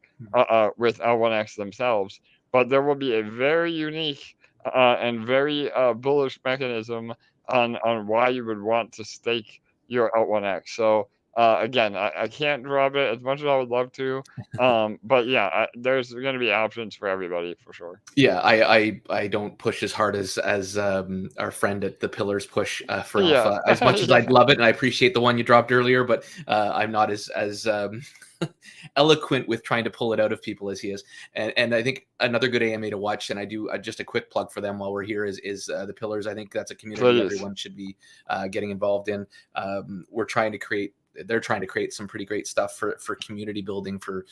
with L1X themselves. But there will be a very unique and very bullish mechanism on why you would want to stake your L1X. So again, I can't drop it as much as I would love to, but yeah, there's going to be options for everybody for sure. Yeah, I don't push as hard as our friend at the Pillars push for Yeah, Alpha. As much as I'd yeah, love it, and I appreciate the one you dropped earlier, but I'm not as eloquent with trying to pull it out of people as he is. And I think another good AMA to watch, and I do just a quick plug for them while we're here, is the Pillars. I think that's a community please. everyone should be getting involved in. We're trying to create. They're trying to create some pretty great stuff for community building, for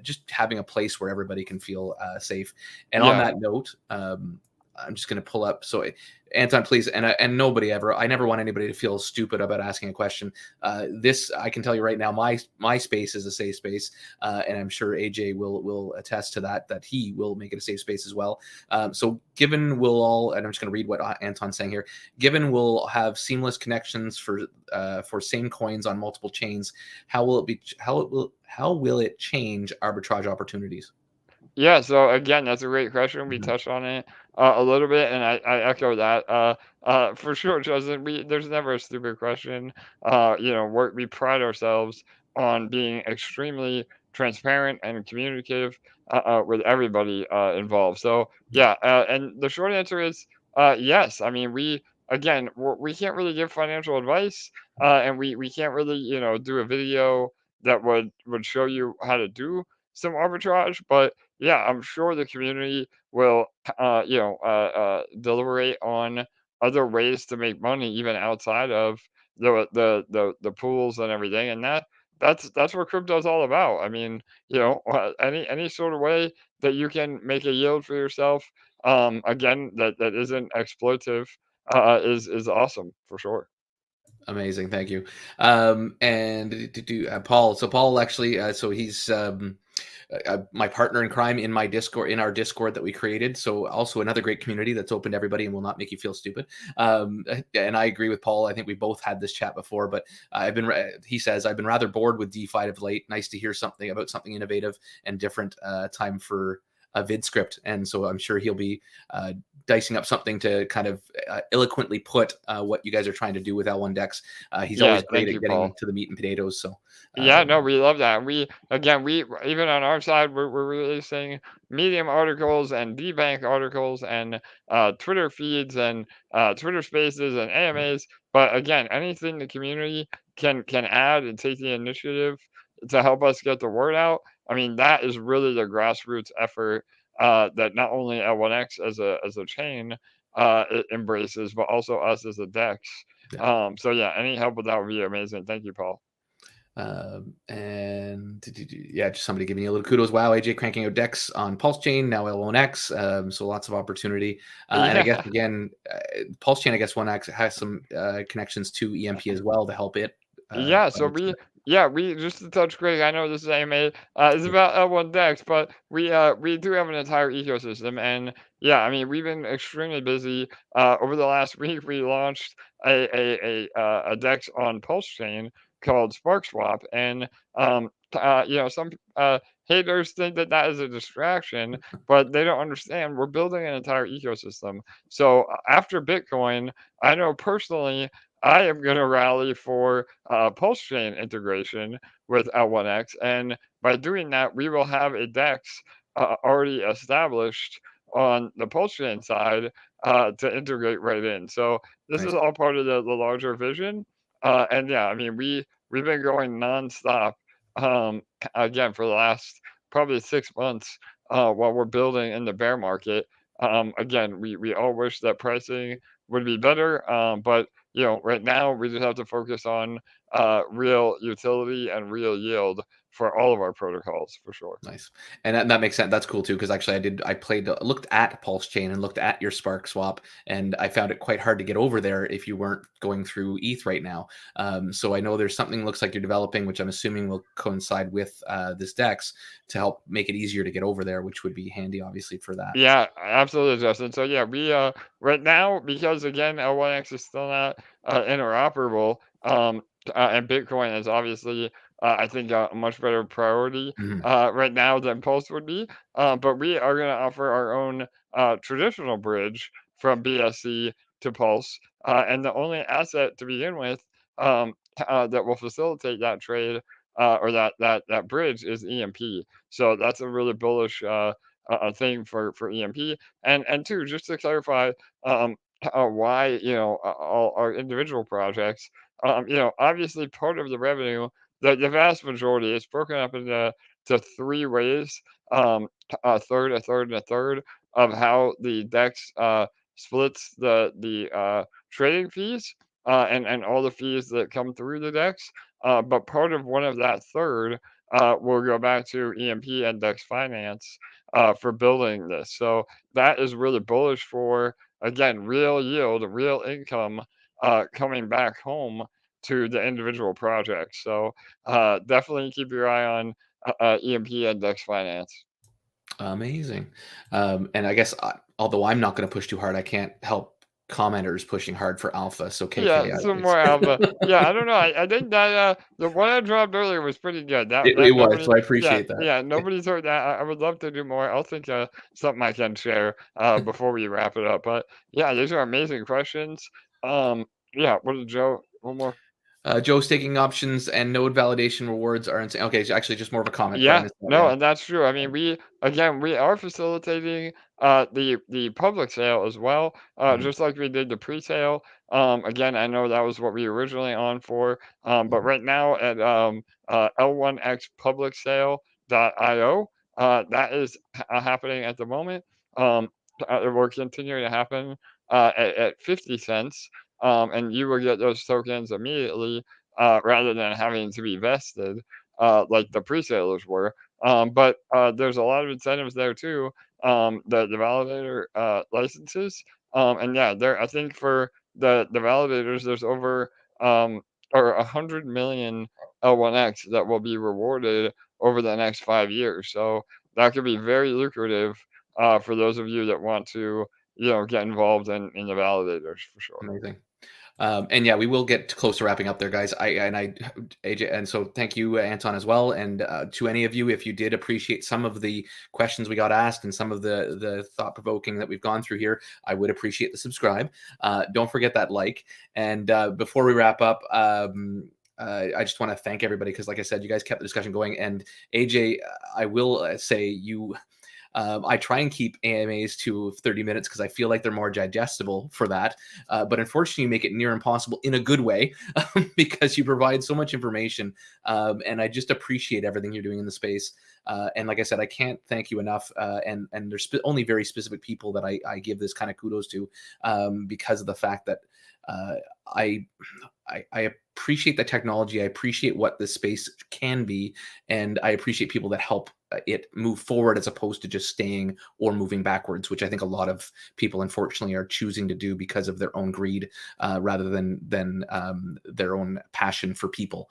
just having a place where everybody can feel safe. And on Yeah, that note, I'm just going to pull up. So, Anton, please, and nobody ever. I never want anybody to feel stupid about asking a question. This I can tell you right now. My space is a safe space, and I'm sure AJ will attest to that. That he will make it a safe space as well. So, given we'll all, and I'm just going to read what Anton's saying here. Given we'll have seamless connections for same coins on multiple chains, how will it be? How will it change arbitrage opportunities? Yeah, so again, that's a great question. We Mhm. touched on it a little bit, and I echo that for sure, Justin. There's never a stupid question. We pride ourselves on being extremely transparent and communicative with everybody involved. So yeah, and the short answer is yes. I mean, we can't really give financial advice, and we can't really do a video that would show you how to do some arbitrage, but yeah, I'm sure the community will, deliberate on other ways to make money even outside of the pools and everything, and that's what crypto is all about. I mean, any sort of way that you can make a yield for yourself, again, that isn't exploitive, is awesome for sure. Amazing, thank you. And Paul. So Paul actually, so he's my partner in crime in my Discord, in our Discord that we created. So also another great community that's open to everybody and will not make you feel stupid. And I agree with Paul. I think we both had this chat before, but he says, I've been rather bored with DeFi of late. Nice to hear something about something innovative and different. Time for a vid script. And so I'm sure he'll be dicing up something to kind of eloquently put what you guys are trying to do with L1DEX. He's Yeah, always great thank at you, getting Paul. to the meat and potatoes. So, Yeah, um, no, we love that. We again, we even on our side, we're releasing Medium articles and DBank articles and Twitter feeds and Twitter Spaces and AMAs. But again, anything the community can add and take the initiative to help us get the word out. I mean, that is really the grassroots effort that not only L1X as a chain it embraces, but also us as a DEX. yeah. So yeah, any help with that would be amazing. Thank you, Paul. And yeah, just somebody giving you a little kudos. Wow, AJ cranking out decks on Pulse Chain, now L1DEX. So lots of opportunity. And I guess Yeah. again, Pulse Chain, I guess 1X has some connections to EMP as well to help it. Yeah, By so looks of it. we just to touch quick. I know this is AMA. It's about L1DEX, but we do have an entire ecosystem, and yeah, I mean we've been extremely busy. Over the last week, we launched a DEX on Pulse Chain called SparkSwap, and some haters think that that is a distraction, but they don't understand we're building an entire ecosystem. So after Bitcoin, I know personally I am going to rally for pulse chain integration with L1X. And by doing that, we will have a DEX already established on the pulse chain side to integrate right in. So this is Nice. all part of the larger vision. And yeah, I mean, we've been going nonstop again for the last probably 6 months while we're building in the bear market. Again, we all wish that pricing would be better, but right now we just have to focus on real utility and real yield for all of our protocols for sure. Nice. And that makes sense. That's cool too, because actually looked at Pulse Chain and looked at your Spark Swap, and I found it quite hard to get over there if you weren't going through ETH right now. So I know there's something looks like you're developing, which I'm assuming will coincide with this DEX to help make it easier to get over there, which would be handy, obviously, for that. Yeah, absolutely, Justin. So yeah, we right now because again L1X is still not interoperable, and Bitcoin is obviously I think a much better priority Mhm. right now than Pulse would be. But we are going to offer our own traditional bridge from BSC to Pulse, and the only asset to begin with that will facilitate that trade or that bridge is EMP. So that's a really bullish. A thing for EMP. And two, just to clarify, um, why all our individual projects, obviously part of the revenue, the vast majority is broken up into three ways, a third, a third, and a third of how the DEX splits the trading fees and all the fees that come through the DEX. But part of one of that third will go back to EMP and DEX Finance for building this. So that is really bullish for, again, real yield, real income coming back home to the individual projects. So definitely keep your eye on EMP and Dex Finance. Amazing. And I guess although I'm not going to push too hard, I can't help commenters pushing hard for alpha. So KK, Yeah, some more alpha. Yeah, I don't know. I think that the one I dropped earlier was pretty good. it That was. nobody, So I yeah, appreciate that. yeah, nobody's heard that. I would love to do more. I'll think something I can share before we wrap it up. But yeah, these are amazing questions. Yeah, what did Joe? One more. Joe staking options and node validation rewards are insane. Okay, so actually just more of a comment, but I Yeah, missed that. no, Yeah. and that's true. I mean, we are facilitating the public sale as well, Mhm, just like we did the pre-sale. Again, I know that was what we originally on for, but mhm. right now at L1X public sale.io, that is happening at the moment. Um, it will continue to happen at 50 cents, and you will get those tokens immediately rather than having to be vested like the pre-salers were. But there's a lot of incentives there too. The validator licenses, and yeah, there I think for the validators, there's over or 100 million L1X that will be rewarded over the next 5 years. So that could be very lucrative for those of you that want to get involved in the validators for sure. Amazing. And yeah, we will get close to wrapping up there, guys. AJ, and so thank you, Anton, as well. And to any of you, if you did appreciate some of the questions we got asked and some of the thought provoking that we've gone through here, I would appreciate the subscribe. Don't forget that like. And before we wrap up, I just want to thank everybody because, like I said, you guys kept the discussion going. And AJ, I will say you. I try and keep AMAs to 30 minutes because I feel like they're more digestible for that. But unfortunately, you make it near impossible in a good way because you provide so much information. And I just appreciate everything you're doing in the space. And like I said, I can't thank you enough. And there's only very specific people that I give this kind of kudos to because of the fact that I I appreciate the technology. I appreciate what this space can be, and I appreciate people that help it move forward as opposed to just staying or moving backwards, which I think a lot of people, unfortunately, are choosing to do because of their own greed rather than their own passion for people.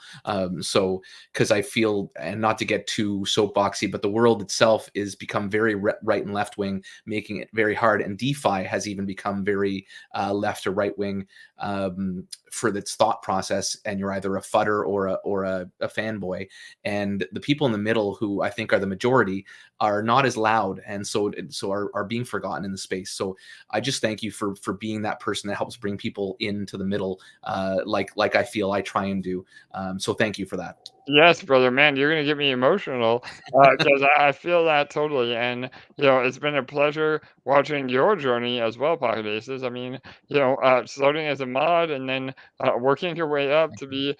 So, because I feel, and not to get too soapboxy, but the world itself is become very right and left wing, making it very hard. And DeFi has even become very left or right wing for its thought process, and you're either a fudder or a fanboy. And the people in the middle, who I think are the majority, are not as loud, and so are being forgotten in the space. So I just thank you for being that person that helps bring people into the middle, like I feel I try and do. So thank you for that. Yes, brother, man, you're gonna get me emotional because I feel that totally, and it's been a pleasure watching your journey as well, Pocket Aces. I mean, starting as a mod and then working your way up to be,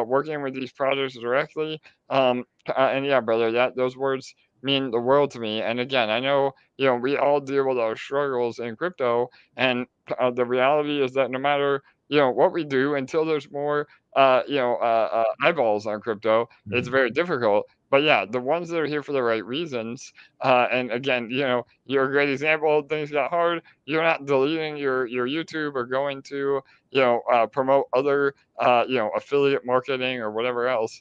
working with these projects directly. And yeah, brother, that those words mean the world to me. And again, I know we all deal with our struggles in crypto, and the reality is that no matter what we do, until there's more eyeballs on crypto, it's Mhm. very difficult. But yeah, the ones that are here for the right reasons, and again, you're a great example. Things got hard. You're not deleting your YouTube or going to, promote other, affiliate marketing or whatever else.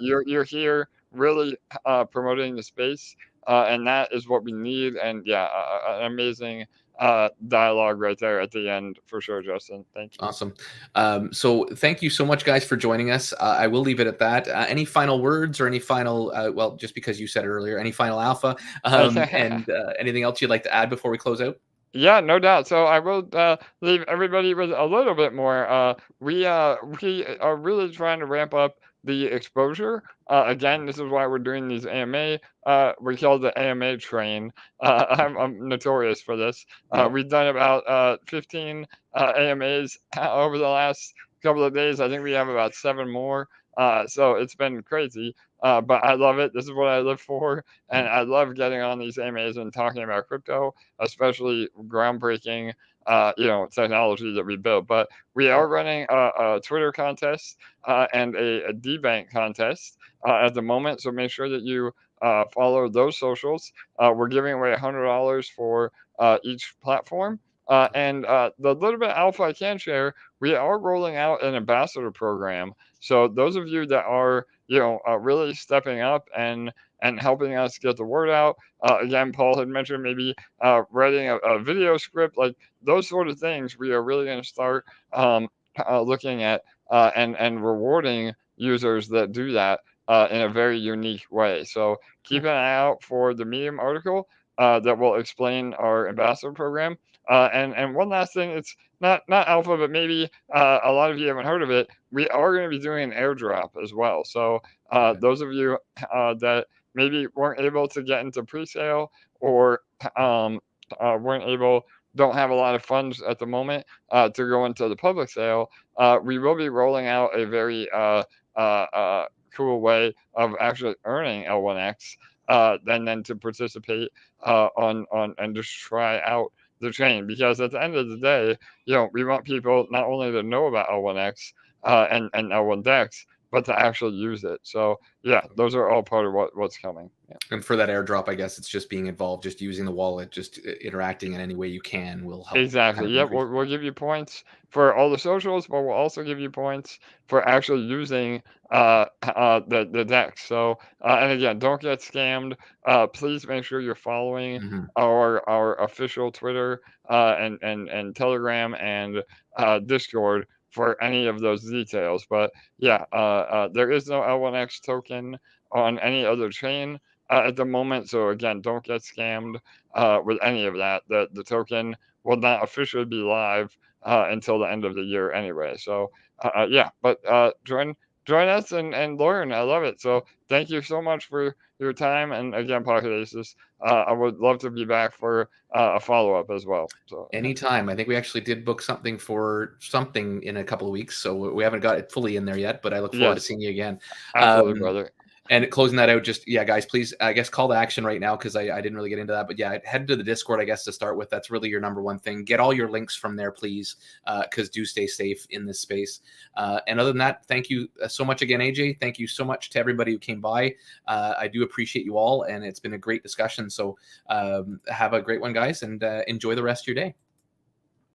You're here really promoting the space, and that is what we need. And yeah, an amazing dialogue right there at the end for sure, Justin. Thank you. Awesome. So thank you so much, guys, for joining us. I will leave it at that. Any final words or any final, well, just because you said it earlier, any final alpha, and anything else you'd like to add before we close out? Yeah, no doubt. So I will leave everybody with a little bit more. We are really trying to ramp up the exposure. Again, this is why we're doing these AMA. We call it the AMA train. I'm notorious for this. Yep. We've done about 15 AMAs over the last couple of days. I think we have about 7 more. So it's been crazy. But I love it. This is what I live for, and Yep. I love getting on these AMAs and talking about crypto, especially groundbreaking, technology that we built. But we are running a Twitter contest and a debank contest at the moment. So make sure that you follow those socials. We're giving away $100 for each platform. And the little bit of alpha I can share, we are rolling out an ambassador program. So those of you that are, really stepping up and helping us get the word out. Again, Paul had mentioned maybe writing a video script, like those sort of things. We are really going to start looking at and rewarding users that do that in a very unique way. So keep Cool. an eye out for the Medium article that will explain our ambassador program. And one last thing, it's not alpha, but maybe a lot of you haven't heard of it. We are going to be doing an airdrop as well. So Okay. those of you that maybe weren't able to get into pre-sale or um, weren't able, don't have a lot of funds at the moment to go into the public sale, we will be rolling out a very cool way of actually earning L1X, then to participate on and just try out the chain. Because at the end of the day, we want people not only to know about L1X and L1DEX, but to actually use it. So yeah, those are all part of what's coming. Yeah. And for that airdrop, I guess it's just being involved, just using the wallet, just interacting in any way you can will help kind Exactly. of Yep. increase. We'll give you points for all the socials, but we'll also give you points for actually using the deck. So and again, don't get scammed. Please make sure you're following Mhm. our official Twitter and Telegram and Discord for any of those details. But yeah, there is no L1X token on any other chain at the moment. So again, don't get scammed with any of that. The token will not officially be live until the end of the year anyway. So yeah, but join us and learn. I love it. So thank you so much for your time. And again, Pocket Aces, I would love to be back for a follow up as well. So Anytime. I think we actually did book something for something in a couple of weeks, so we haven't got it fully in there yet, but I look forward to yes, seeing you again. absolutely, Um, brother. And closing that out, just, yeah, guys, please, I guess, call to action right now, because I didn't really get into that. But yeah, head to the Discord, I guess, to start with. That's really your number one thing. Get all your links from there, please, because do stay safe in this space. And other than that, thank you so much again, AJ. Thank you so much to everybody who came by. I do appreciate you all, and it's been a great discussion. So have a great one, guys, and enjoy the rest of your day.